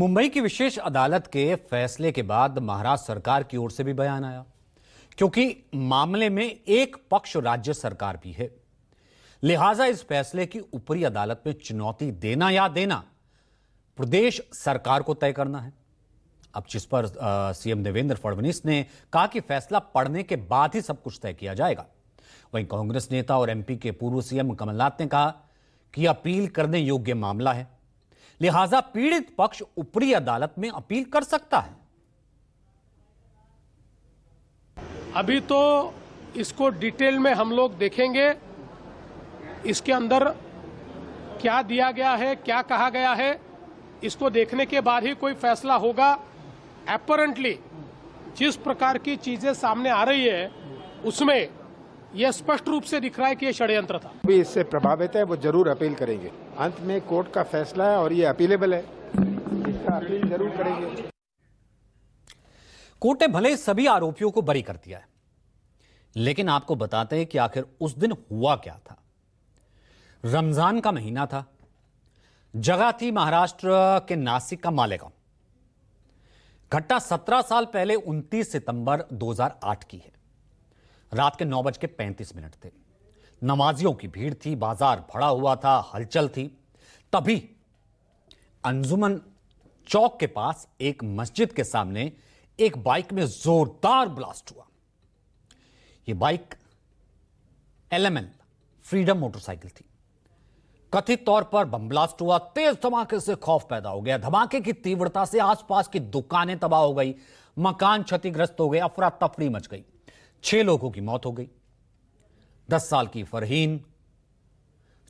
मुंबई की विशेष अदालत के फैसले के बाद महाराष्ट्र सरकार की ओर से भी बयान आया, क्योंकि मामले में एक पक्ष राज्य सरकार भी है। लिहाजा इस फैसले की ऊपरी अदालत में चुनौती देना या देना प्रदेश सरकार को तय करना है। अब जिस पर सीएम देवेंद्र फडणवीस ने कहा कि फैसला पढ़ने के बाद ही सब कुछ तय किया जाएगा, वहीं कांग्रेस नेता और एमपी के पूर्व सीएम कमलनाथ ने कहा कि अपील करने योग्य मामला है, लिहाजा पीड़ित पक्ष ऊपरी अदालत में अपील कर सकता है। अभी तो इसको डिटेल में हम लोग देखेंगे, इसके अंदर क्या दिया गया है, क्या कहा गया है, इसको देखने के बाद ही कोई फैसला होगा। अपरेंटली जिस प्रकार की चीजें सामने आ रही है उसमें यह स्पष्ट रूप से दिख रहा है कि यह षड्यंत्र था। भी इससे प्रभावित है वो जरूर अपील करेंगे। अंत में कोर्ट का फैसला है और ये अपीलेबल है, इसका अपील जरूर करेंगे। कोर्ट ने भले सभी आरोपियों को बरी कर दिया है, लेकिन आपको बताते हैं कि आखिर उस दिन हुआ क्या था। रमजान का महीना था, जगह थी महाराष्ट्र के नासिक का मालेगांव। घटना 17 साल पहले 29 सितंबर 2008 की है। रात के 9:35 थे। नमाजियों की भीड़ थी, बाजार भरा हुआ था, हलचल थी। तभी अंजुमन चौक के पास एक मस्जिद के सामने एक बाइक में जोरदार ब्लास्ट हुआ। यह बाइक LML फ्रीडम मोटरसाइकिल थी। कथित तौर पर बम ब्लास्ट हुआ, तेज धमाके से खौफ पैदा हो गया। धमाके की तीव्रता से आसपास की दुकानें तबाह हो गई, मकान क्षतिग्रस्त हो गए, अफरा तफरी मच गई। 6 लोगों की मौत हो गई। 10 साल की फरहीन,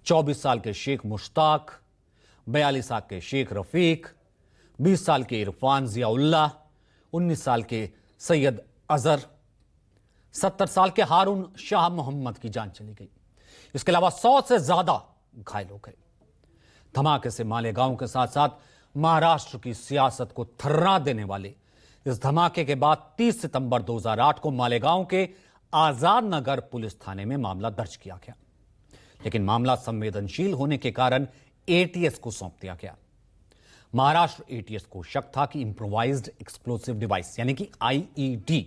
24 साल के शेख मुश्ताक, 42 साल के शेख रफीक, 20 साल के इरफान जियाउल्लाह, 19 साल के सैयद अजहर, 70 साल के हारून शाह मोहम्मद की जान चली गई। इसके अलावा 100 से ज्यादा घायल हो गए। धमाके से मालेगांव के साथ साथ महाराष्ट्र की सियासत को थर्रा देने वाले इस धमाके के बाद 30 सितंबर 2008 को मालेगांव के आजाद नगर पुलिस थाने में मामला दर्ज किया गया, लेकिन मामला संवेदनशील होने के कारण ATS को सौंप दिया गया। महाराष्ट्र ATS को शक था कि इंप्रोवाइज्ड एक्सप्लोसिव डिवाइस यानी कि IED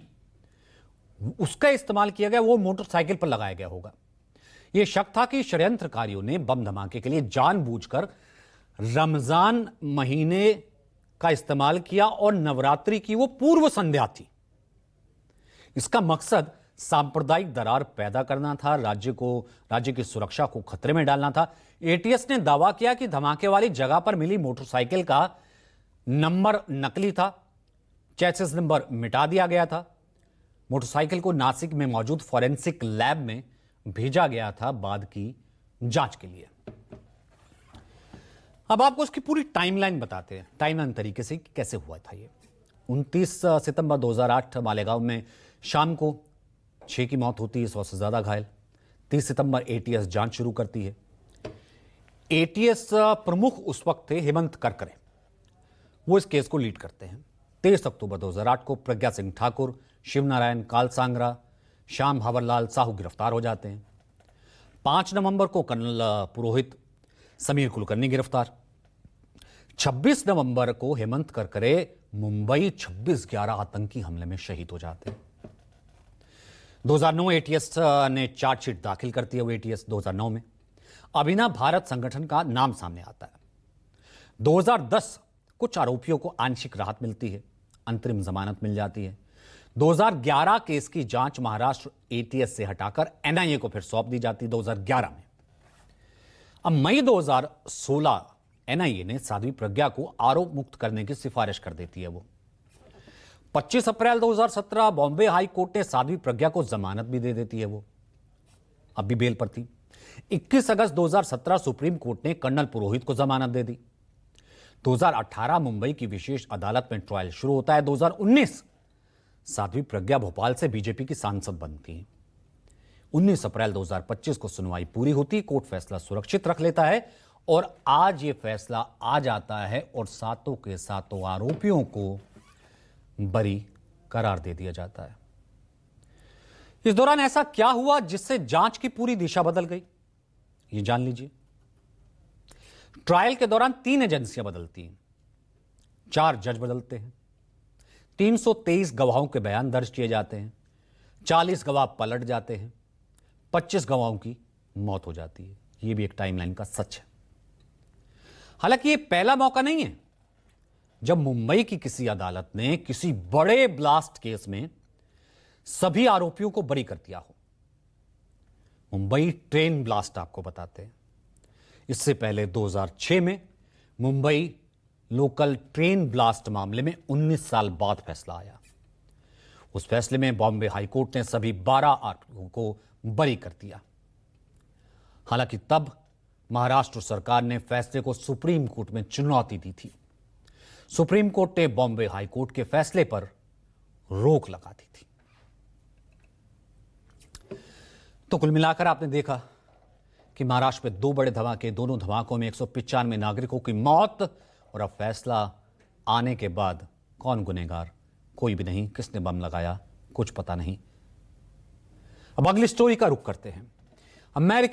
उसका इस्तेमाल किया गया, वो मोटरसाइकिल पर लगाया गया होगा। यह शक था कि षड्यंत्रकारियों ने बम धमाके के लिए जानबूझकर रमजान महीने का इस्तेमाल किया और नवरात्रि की वो पूर्व संध्या थी। इसका मकसद सांप्रदायिक दरार पैदा करना था, राज्य की सुरक्षा को खतरे में डालना था। ATS ने दावा किया कि धमाके वाली जगह पर मिली मोटरसाइकिल का नंबर नकली था, चेसिस नंबर मिटा दिया गया था। मोटरसाइकिल को नासिक में मौजूद फॉरेंसिक लैब में भेजा गया था बाद की जांच के लिए। अब आपको उसकी पूरी टाइमलाइन बताते हैं, टाइमलाइन तरीके से कैसे हुआ था ये। 29 सितंबर 2008 मालेगांव में शाम को 6 की मौत होती है, 100 से ज्यादा घायल। 30 सितंबर ATS जांच शुरू करती है। ATS प्रमुख उस वक्त थे हेमंत करकरे, वो इस केस को लीड करते हैं। 23 अक्टूबर 2008 को प्रज्ञा सिंह ठाकुर, शिवनारायण कालसांगरा, श्याम भावरलाल साहू गिरफ्तार हो जाते हैं। 5 नवंबर को कर्नल पुरोहित, समीर कुलकर्णी गिरफ्तार। 26 नवंबर को हेमंत करकरे मुंबई 26/11 आतंकी हमले में शहीद हो जाते हैं। 2009 ATS ने चार्जशीट दाखिल करती है। वो ATS 2009 में अभिनव भारत संगठन का नाम सामने आता है। 2010 कुछ आरोपियों को आंशिक राहत मिलती है, अंतरिम जमानत मिल जाती है। 2011 केस की जांच महाराष्ट्र ATS से हटाकर NIA को फिर सौंप दी जाती 2011 में। अब मई 2016 NIA ने साध्वी प्रज्ञा को आरोप मुक्त करने की सिफारिश कर देती है। वो 25 अप्रैल 2017 बॉम्बे हाई कोर्ट ने साध्वी प्रज्ञा को जमानत भी दे देती है। वो अब भी बेल पर थी। 21 अगस्त 2017 सुप्रीम कोर्ट ने कर्नल पुरोहित को जमानत दे दी। 2018 मुंबई की विशेष अदालत में ट्रायल शुरू होता है। 2019 साध्वी प्रज्ञा भोपाल से बीजेपी की सांसद बनती है। 19 अप्रैल 2025 को सुनवाई पूरी होती, कोर्ट फैसला सुरक्षित रख लेता है और आज यह फैसला आ जाता है और सातों के सातों आरोपियों को बरी करार दे दिया जाता है। इस दौरान ऐसा क्या हुआ जिससे जांच की पूरी दिशा बदल गई, ये जान लीजिए। ट्रायल के दौरान 3 एजेंसियां बदलती हैं। 4 जज बदलते हैं, 323 गवाहों के बयान दर्ज किए जाते हैं, 40 गवाह पलट जाते हैं, 25 गवाहों की मौत हो जाती है। यह भी एक टाइमलाइन का सच है। हालांकि यह पहला मौका नहीं है जब मुंबई की किसी अदालत ने किसी बड़े ब्लास्ट केस में सभी आरोपियों को बरी कर दिया हो। मुंबई ट्रेन ब्लास्ट आपको बताते हैं। इससे पहले 2006 में मुंबई लोकल ट्रेन ब्लास्ट मामले में 19 साल बाद फैसला आया। उस फैसले में बॉम्बे हाईकोर्ट ने सभी 12 आरोपियों को बरी कर दिया। हालांकि तब महाराष्ट्र सरकार ने फैसले को सुप्रीम कोर्ट में चुनौती दी थी। सुप्रीम कोर्ट ने बॉम्बे हाईकोर्ट के फैसले पर रोक लगा दी थी। तो कुल मिलाकर आपने देखा कि महाराष्ट्र में 2 बड़े धमाके, दोनों धमाकों में 195 नागरिकों की मौत, और अब फैसला आने के बाद कौन गुनहगार? कोई भी नहीं। किसने बम लगाया? कुछ पता नहीं। अब अगली स्टोरी का रुख करते हैं। अमेरिकी